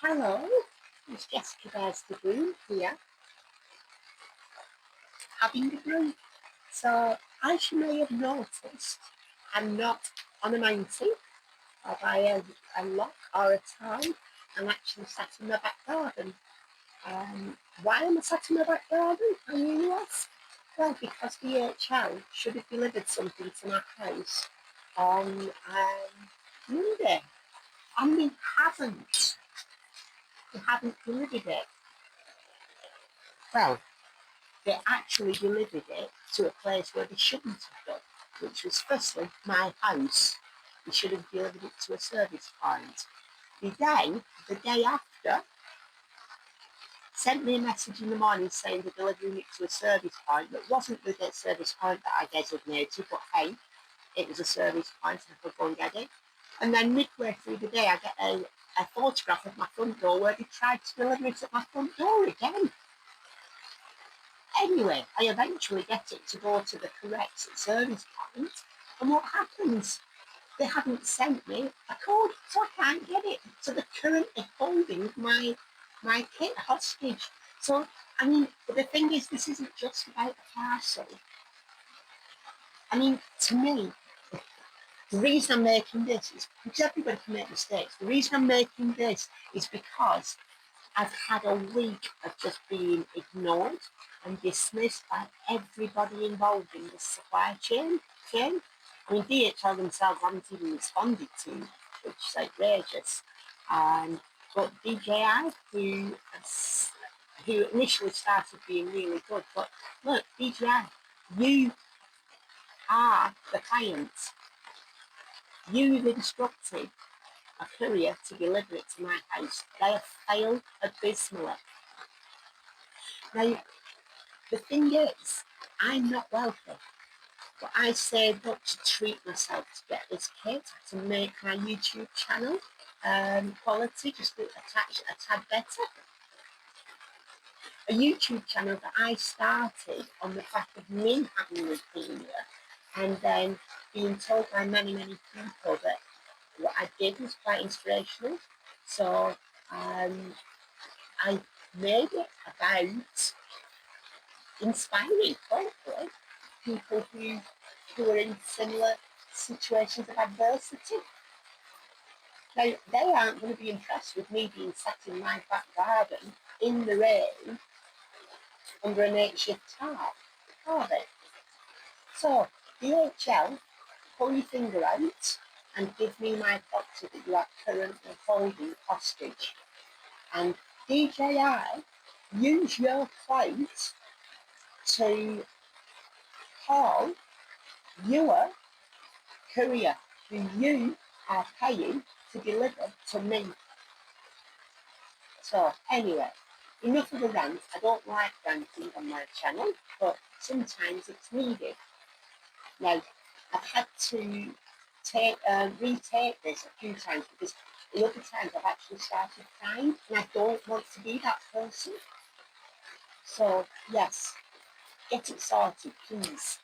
Hello, it's Jessica Bears the Broom here, having a brew. So, as you may have noticed, I'm not on a mountain or by a lock or a town. I'm actually sat in my back garden. Why am I sat in my back garden? I really was. Well, because DHL should have delivered something to my house on Monday, and they haven't. They haven't delivered it. Well, they actually delivered it to a place where they shouldn't have done, which was firstly my house. They should have delivered it to a service point. The day after, sent me a message in the morning saying they're delivering it to a service point that wasn't the service point that I designated, but hey, it was a service point and I could go and get it. And then midway through the day, I get a photograph of my front door where they tried to deliver it at my front door again. Anyway, I eventually get it to go to the correct service point, and what happens? They haven't sent me a code, so I can't get it. So they're currently holding my kit hostage. So, I mean, but the thing is, this isn't just about a parcel. I mean, to me, the reason I'm making this is because everybody can make mistakes. The reason I'm making this is because I've had a week of just being ignored and dismissed by everybody involved in the supply chain. I mean, DHL themselves haven't even responded to me, which is outrageous. But DJI, who initially started being really good, but look, DJI, you are the client. You've instructed a courier to deliver it to my house. They have failed abysmally. Now, the thing is, I'm not wealthy, but I saved up to treat myself to get this kit, to make my YouTube channel quality just a tad better. A YouTube channel that I started on the back of me having leukemia and then being told by many people that what I did was quite inspirational. So I made it about inspiring, hopefully, people who are in similar situations of adversity. Now, they aren't going to be impressed with me being sat in my back garden in the rain under a makeshift tarp, are they? So, DHL, pull your finger out and give me my property that you are currently holding hostage. And DJI, use your clout to call your courier who you are paying to deliver to me. So anyway, enough of the rant. I don't like ranting on my channel, but sometimes it's needed. Now, I've had to retake this a few times because the other times I've actually started crying and I don't want to be that person. So yes, get it sorted, please.